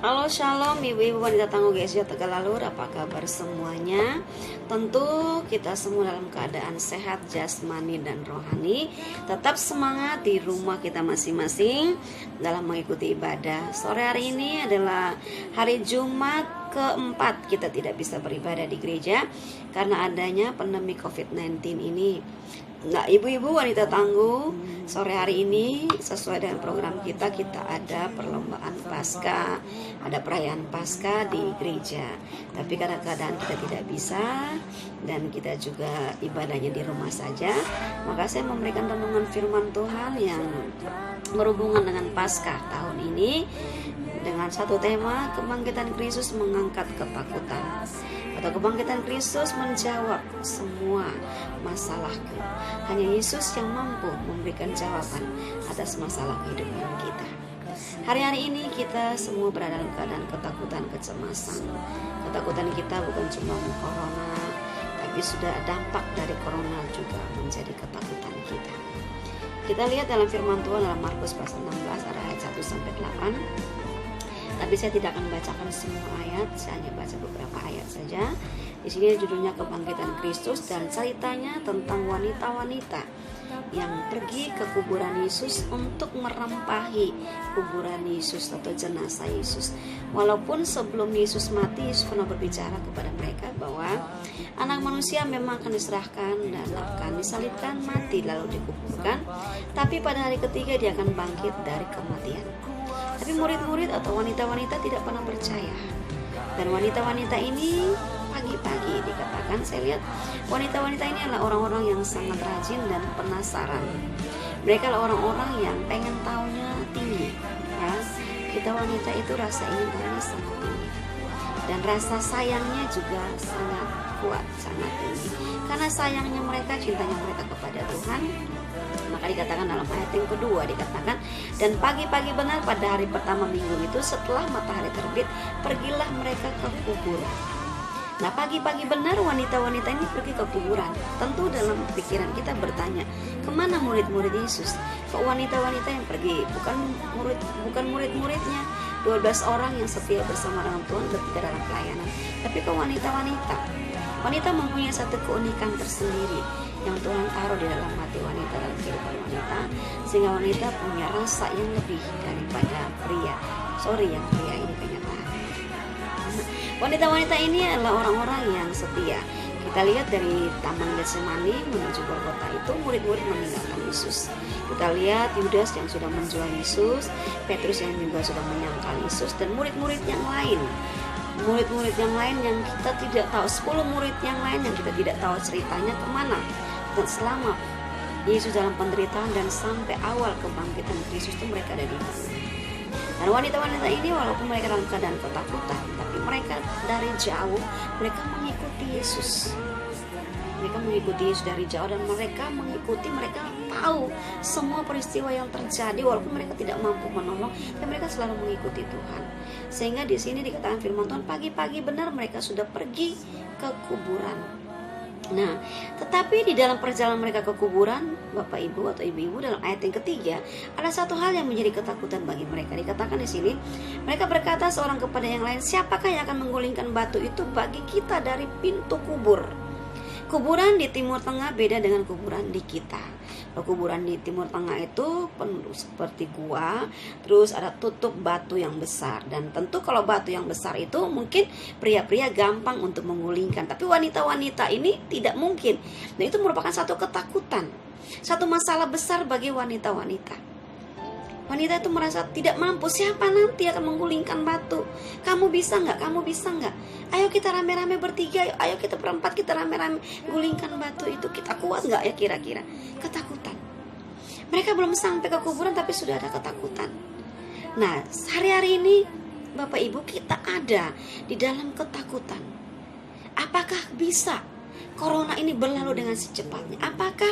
Halo shalom ibu-ibu wanita tangguh GSJ Tegalalur, apa kabar semuanya? Tentu kita semua dalam keadaan sehat jasmani dan rohani. Tetap semangat di rumah kita masing-masing dalam mengikuti ibadah. Sore hari ini adalah hari Jumat keempat kita tidak bisa beribadah di gereja karena adanya pandemi COVID-19 ini. Nah, ibu-ibu wanita tangguh, sore hari ini sesuai dengan program kita ada perlombaan Paskah, ada perayaan Paskah di gereja. Tapi karena keadaan kita tidak bisa dan kita juga ibadahnya di rumah saja, maka saya memberikan renungan firman Tuhan yang berhubungan dengan Paskah tahun ini dengan satu tema, kebangkitan Kristus mengangkat ketakutan, atau kebangkitan Kristus menjawab semua masalahku. Hanya Yesus yang mampu memberikan jawaban atas masalah kehidupan kita. Hari-hari ini kita semua berada dalam keadaan ketakutan, kecemasan. Ketakutan kita bukan cuma corona, tapi sudah dampak dari corona juga menjadi ketakutan kita. Kita lihat dalam firman Tuhan dalam Markus pasal 16 ayat 1 sampai 8. Tapi saya tidak akan bacakan semua ayat, saya hanya baca beberapa ayat saja. Di sini judulnya kebangkitan Kristus dan ceritanya tentang wanita-wanita yang pergi ke kuburan Yesus untuk merempahi kuburan Yesus atau jenazah Yesus. Walaupun sebelum Yesus mati, Yesus pernah berbicara kepada mereka bahwa anak manusia memang akan diserahkan dan akan disalibkan, mati lalu dikuburkan. Tapi pada hari ketiga dia akan bangkit dari kematian. Tapi murid-murid atau wanita-wanita tidak pernah percaya. Dan wanita-wanita ini pagi-pagi dikatakan, saya lihat wanita-wanita ini adalah orang-orang yang sangat rajin dan penasaran. Mereka adalah orang-orang yang pengen tahunya tinggi. Ya, kita wanita itu rasa ingin tahunya sangat tinggi. Dan rasa sayangnya juga sangat kuat, sangat tinggi. Karena sayangnya mereka, cintanya mereka kepada Tuhan. Maka dikatakan dalam ayat yang kedua, dikatakan, dan pagi-pagi benar pada hari pertama minggu itu setelah matahari terbit, pergilah mereka ke kuburan. Nah, pagi-pagi benar wanita-wanita ini pergi ke kuburan. Tentu dalam pikiran kita bertanya, kemana murid-murid Yesus? Kok wanita-wanita yang pergi? Bukan murid-muridnya, 12 orang yang setia bersama dengan Tuhan ketika dalam pelayanan. Tapi kok wanita-wanita? Wanita mempunyai satu keunikan tersendiri yang Tuhan taruh di dalam hati wanita, dalam kehidupan wanita, sehingga wanita punya rasa yang lebih daripada pria. Yang pria ini kenyataan. Wanita-wanita ini adalah orang-orang yang setia. Kita lihat dari Taman Getsemani menuju Golgota itu murid-murid meninggalkan Yesus. Kita lihat Yudas yang sudah menjual Yesus, Petrus yang juga sudah menyangkal Yesus, dan murid-murid yang lain. Murid-murid yang lain yang kita tidak tahu, 10 murid yang lain yang kita tidak tahu ceritanya kemana. Dan selama Yesus dalam penderitaan dan sampai awal kebangkitan Kristus itu mereka ada di mana. Dan wanita-wanita ini walaupun mereka dalam keadaan ketakutan, tapi mereka dari jauh mereka mengikuti Yesus. Mereka mengikuti Yesus dari jauh dan mereka tahu semua peristiwa yang terjadi walaupun mereka tidak mampu menolong, dan mereka selalu mengikuti Tuhan. Sehingga di sini dikatakan firman Tuhan, pagi-pagi benar mereka sudah pergi ke kuburan. Nah, tetapi di dalam perjalanan mereka ke kuburan, Bapak Ibu atau Ibu-ibu, dalam ayat yang ketiga ada satu hal yang menjadi ketakutan bagi mereka. Dikatakan di sini, mereka berkata seorang kepada yang lain, siapakah yang akan menggulingkan batu itu bagi kita dari pintu kubur? Kuburan di Timur Tengah beda dengan kuburan di kita. Kuburan di Timur Tengah itu penuh seperti gua, terus ada tutup batu yang besar. Dan tentu kalau batu yang besar itu mungkin pria-pria gampang untuk menggulingkan, tapi wanita-wanita ini tidak mungkin. Dan itu merupakan satu ketakutan, satu masalah besar bagi wanita-wanita. Wanita itu merasa tidak mampu. Siapa nanti akan menggulingkan batu? Kamu bisa nggak? Kamu bisa nggak? Ayo kita rame-rame bertiga. Ayo kita berempat, kita rame-rame gulingkan batu itu. Kita kuat nggak ya kira-kira? Ketakutan. Mereka belum sampai ke kuburan tapi sudah ada ketakutan. Nah, hari-hari ini Bapak Ibu kita ada di dalam ketakutan. Apakah bisa corona ini berlalu dengan secepatnya? Apakah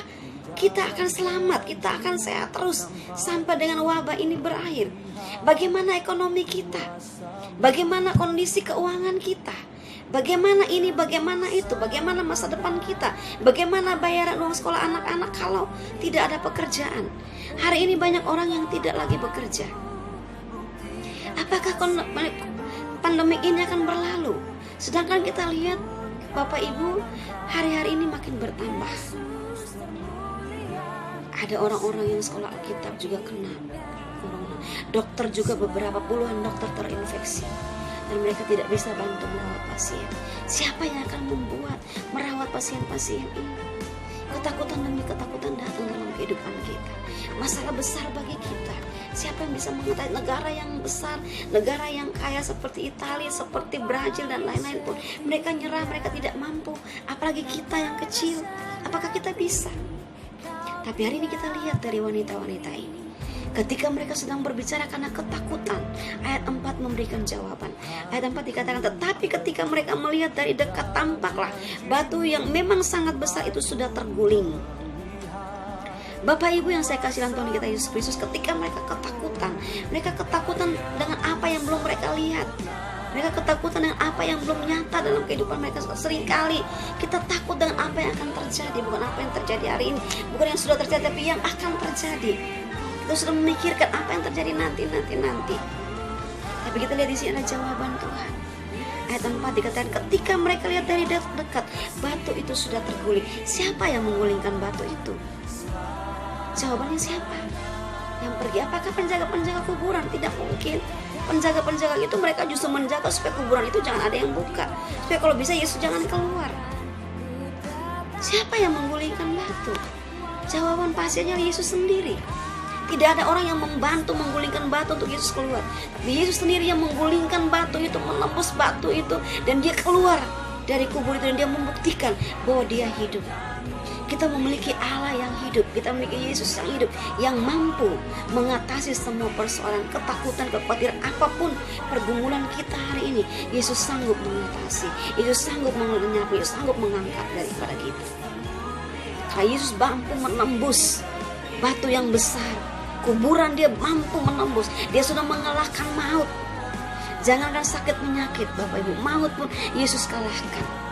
kita akan selamat, kita akan sehat terus sampai dengan wabah ini berakhir? Bagaimana ekonomi kita? Bagaimana kondisi keuangan kita? Bagaimana ini, bagaimana itu? Bagaimana masa depan kita? Bagaimana bayaran uang sekolah anak-anak kalau tidak ada pekerjaan? Hari ini banyak orang yang tidak lagi bekerja. Apakah pandemi ini akan berlalu. Sedangkan kita lihat Bapak Ibu, hari-hari ini makin bertambah. Ada orang-orang yang sekolah Alkitab juga kena corona. Dokter juga beberapa puluhan dokter terinfeksi. Dan mereka tidak bisa bantu merawat pasien. Siapa yang akan membuat merawat pasien-pasien ini? Ketakutan demi ketakutan datang dalam kehidupan kita. Masalah besar bagi kita. Siapa yang bisa mengetahui negara yang besar, negara yang kaya seperti Italia, seperti Brazil dan lain-lain pun mereka nyerah, mereka tidak mampu. Apalagi kita yang kecil, apakah kita bisa? Tapi hari ini kita lihat dari wanita-wanita ini, ketika mereka sedang berbicara karena ketakutan, ayat 4 memberikan jawaban. Ayat 4 dikatakan, tetapi ketika mereka melihat dari dekat, tampaklah batu yang memang sangat besar itu sudah terguling. Bapak Ibu yang saya kasih dalam Tuhan kita Yesus Kristus, ketika mereka ketakutan dengan apa yang belum mereka lihat. Mereka ketakutan dengan apa yang belum nyata dalam kehidupan mereka. Seringkali kita takut dengan apa yang akan terjadi, bukan apa yang terjadi hari ini, bukan yang sudah terjadi, tapi yang akan terjadi. Kita sudah memikirkan apa yang terjadi nanti. Tapi kita lihat di sini ada jawaban Tuhan. Ayat 4 dikatakan, ketika mereka lihat dari dekat, batu itu sudah terguling. Siapa yang menggulingkan batu itu? Jawabannya siapa? Yang pergi, apakah penjaga-penjaga kuburan? Tidak mungkin. Penjaga-penjaga itu mereka justru menjaga supaya kuburan itu jangan ada yang buka, supaya kalau bisa Yesus jangan keluar. Siapa yang menggulingkan batu? Jawaban pastinya Yesus sendiri. Tidak ada orang yang membantu menggulingkan batu untuk Yesus keluar. Tapi Yesus sendiri yang menggulingkan batu itu, menembus batu itu, dan dia keluar dari kubur itu, dan dia membuktikan bahwa dia hidup. Kita memiliki Allah yang hidup, kita memiliki Yesus yang hidup, yang mampu mengatasi semua persoalan, ketakutan, kekhawatiran, apapun pergumulan kita hari ini. Yesus sanggup mengatasi, Yesus sanggup menyapu, Yesus sanggup mengangkat daripada kita. Karena Yesus mampu menembus batu yang besar, kuburan dia mampu menembus, dia sudah mengalahkan maut. Jangankan sakit penyakit Bapak Ibu, maut pun Yesus kalahkan.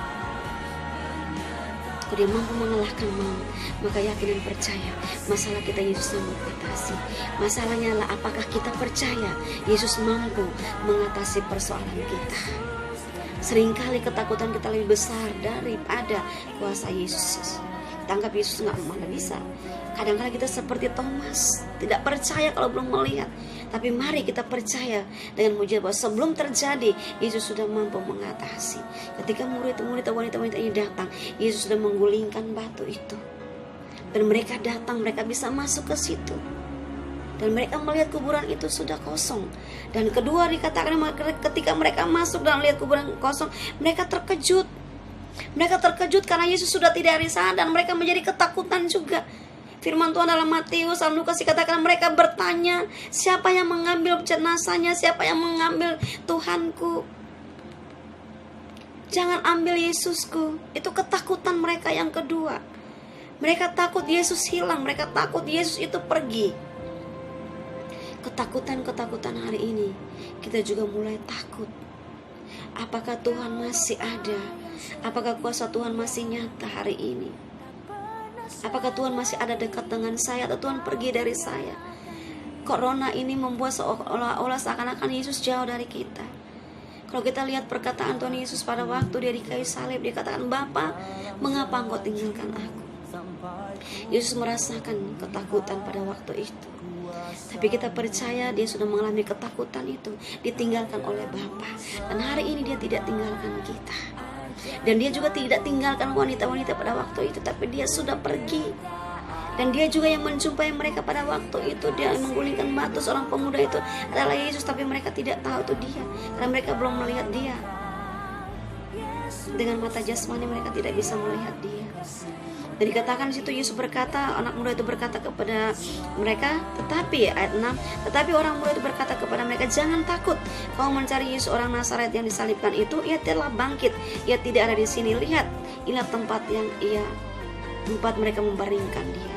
Dia mampu mengalahkan maut, maka yakin dan percaya masalah kita Yesus yang mengatasi. Masalahnya adalah apakah kita percaya Yesus mampu mengatasi persoalan kita. Seringkali ketakutan kita lebih besar daripada kuasa Yesus. Tangkap Yesus mana bisa. Kadang-kadang kita seperti Thomas, tidak percaya kalau belum melihat. Tapi mari kita percaya dengan mujizat bahwa sebelum terjadi Yesus sudah mampu mengatasi. Ketika murid-murid wanita-wanita ini datang, Yesus sudah menggulingkan batu itu. Dan mereka datang, mereka bisa masuk ke situ. Dan mereka melihat kuburan itu sudah kosong. Dan kedua dikatakan ketika mereka masuk dan melihat kuburan kosong, mereka terkejut. Mereka terkejut karena Yesus sudah tidak di sana, dan mereka menjadi ketakutan juga. Firman Tuhan dalam Matius, dalam Lukas dikatakan mereka bertanya, siapa yang mengambil jenazahnya, siapa yang mengambil Tuhanku? Jangan ambil Yesusku. Itu ketakutan mereka yang kedua. Mereka takut Yesus hilang, mereka takut Yesus itu pergi. Ketakutan-ketakutan hari ini, kita juga mulai takut. Apakah Tuhan masih ada? Apakah kuasa Tuhan masih nyata hari ini? Apakah Tuhan masih ada dekat dengan saya, atau Tuhan pergi dari saya? Corona ini membuat seolah-olah seakan-akan Yesus jauh dari kita. Kalau kita lihat perkataan Tuhan Yesus pada waktu dia di kayu salib, dia katakan, Bapa, mengapa engkau tinggalkan aku? Yesus merasakan ketakutan pada waktu itu. Tapi kita percaya dia sudah mengalami ketakutan itu, ditinggalkan oleh Bapa. Dan hari ini dia tidak tinggalkan kita. Dan dia juga tidak tinggalkan wanita-wanita pada waktu itu, tapi dia sudah pergi. Dan dia juga yang menjumpai mereka pada waktu itu. Dia menggulingkan batu, seorang pemuda itu adalah Yesus, tapi mereka tidak tahu itu dia, karena mereka belum melihat dia. Dengan mata jasmani mereka tidak bisa melihat dia. Dan dikatakan di situ Yesus berkata, anak muda itu berkata kepada mereka, tetapi ayat 6, tetapi orang muda itu berkata kepada mereka, jangan takut, kau mencari Yesus orang Nazaret yang disalibkan itu, ia telah bangkit, ia tidak ada di sini. Lihat, inilah tempat mereka membaringkan dia.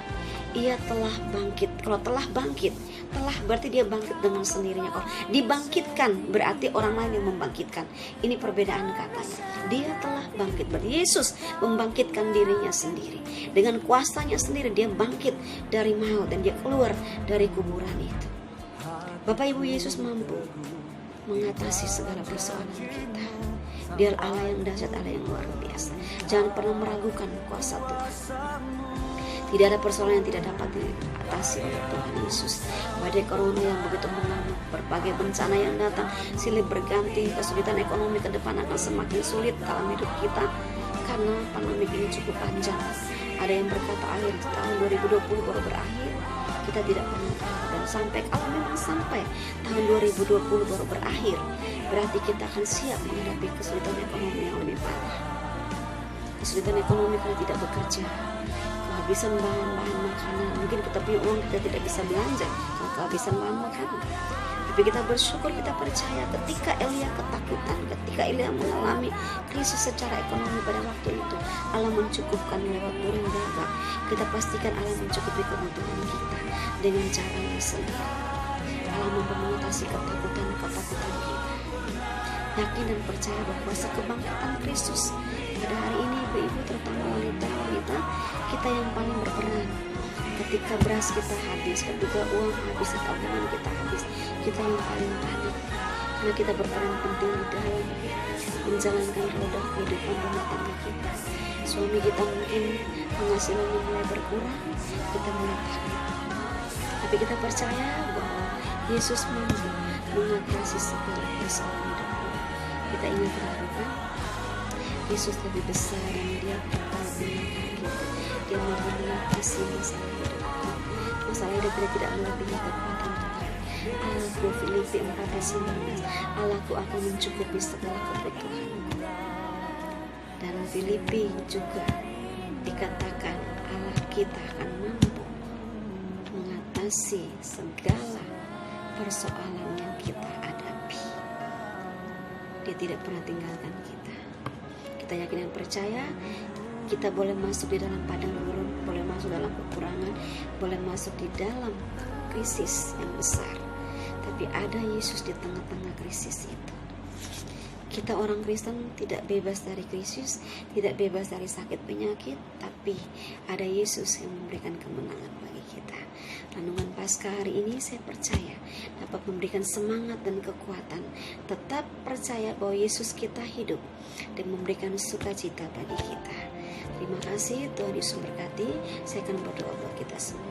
Ia telah bangkit. Kalau telah bangkit, telah berarti dia bangkit dengan sendirinya. Kalau dibangkitkan berarti orang lain yang membangkitkan. Ini perbedaan katanya. Dia telah bangkit, berarti Yesus membangkitkan dirinya sendiri. Dengan kuasanya sendiri dia bangkit dari maut, dan dia keluar dari kuburan itu. Bapak Ibu, Yesus mampu. mengatasi segala persoalan kita. Dia Allah yang dahsyat, Allah yang luar biasa. Jangan pernah meragukan kuasa Tuhan. Tidak ada persoalan yang tidak dapat diatasi oleh Tuhan Yesus. Badai corona yang begitu mengamuk, berbagai bencana yang datang, silih berganti, kesulitan ekonomi ke depan akan semakin sulit dalam hidup kita karena pandemi ini cukup panjang. Ada yang berkata akhir tahun 2020 baru berakhir. Kita tidak pernah tahu, dan kalau memang sampai tahun 2020 baru berakhir, berarti kita akan siap menghadapi kesulitan ekonomi yang lebih parah. Kesulitan ekonomi karena tidak bekerja, kehabisan bahan-bahan makanan. Mungkin kita punya uang, kita tidak bisa belanja karena kehabisan bahan makanan. Tapi kita bersyukur, kita percaya ketika Elia ketakutan, ketika Elia mengalami krisis secara ekonomi pada waktu itu, Allah mencukupkan lewat burung gagak. Kita pastikan Allah mencukupi kebutuhan kita dengan caranya sendiri. Allah mampu mengatasi ketakutan kita. Yakin dan percaya bahwa kebangkitan Kristus pada hari ini, ibu-ibu, terutama wanita-wanita, kita yang paling berperan. Ketika beras kita habis, ketika uang habis, tabungan kita habis, kita yang paling panik. Karena kita berperan penting di dalam menjalankan roda kehidupan rumah tangga kita. Suami kita mungkin penghasilannya mulai berkurang, kita mulai panik. Tapi kita percaya bahwa Yesus mampu mengatasi segala persoalan hidup kita. Kita ingat bahwa Yesus lebih besar dan Dia bertanggung jawab kita. Dia mampu mengatasi masalah hidup kita. Masalah hidup kita tidak melebihi kekuatan Tuhan. Allahku, Filipi 4:19, Allahku akan mencukupi segala kebutuhanku. Dan Filipi juga dikatakan Allah kita akan mampu mengatasi segala persoalan yang kita hadapi. Dia tidak pernah tinggalkan kita. Kita yakin dan percaya kita boleh masuk di dalam padang gurun, boleh masuk dalam kekurangan, boleh masuk di dalam krisis yang besar. Tapi ada Yesus di tengah-tengah krisis itu. Kita orang Kristen tidak bebas dari krisis, tidak bebas dari sakit penyakit, tapi ada Yesus yang memberikan kemenangan bagi kita. Renungan Paskah hari ini saya percaya dapat memberikan semangat dan kekuatan. Tetap percaya bahwa Yesus kita hidup dan memberikan sukacita bagi kita. Terima kasih, Tuhan Yesus berkati. Saya akan berdoa buat kita semua.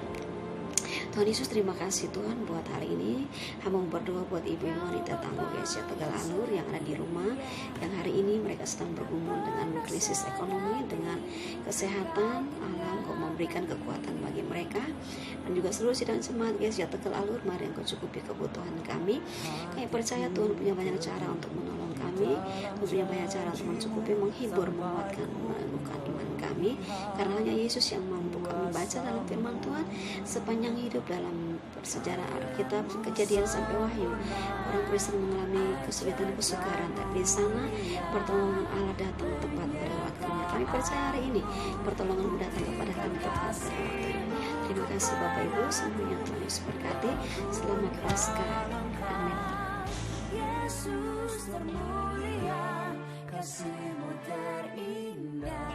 Tuhan Yesus, terima kasih Tuhan buat hari ini. Hamba berdoa buat ibu-ibu wanita tangguh Gereja Tegal Alur yang ada di rumah, yang hari ini mereka sedang bergumul dengan krisis ekonomi, dengan kesehatan. Allah, Engkau memberikan kekuatan bagi mereka, dan juga seluruh sidang jemaat Gereja Tegal Alur. Mari Engkau cukupi kebutuhan kami. Kami percaya Tuhan punya banyak cara untuk menolong kami, Tuhan punya banyak cara untuk mencukupi, menghibur, menguatkan, meneguhkan iman kami, karena hanya Yesus yang mampu. Kami baca dalam firman Tuhan sepanjang hidup dalam sejarah Alkitab, Kejadian sampai Wahyu, orang Kristen mengalami kesulitan kesukaran, tapi di sana pertolongan Allah datang tepat pada waktunya. Kami percaya hari ini pertolongan datang kepada kami tepat pada waktunya. Terima kasih Bapak Ibu semuanya, Tuhan Yesus berkati. Selamat Paskah. Amin. Yesus termulia, kasih-Mu terindah.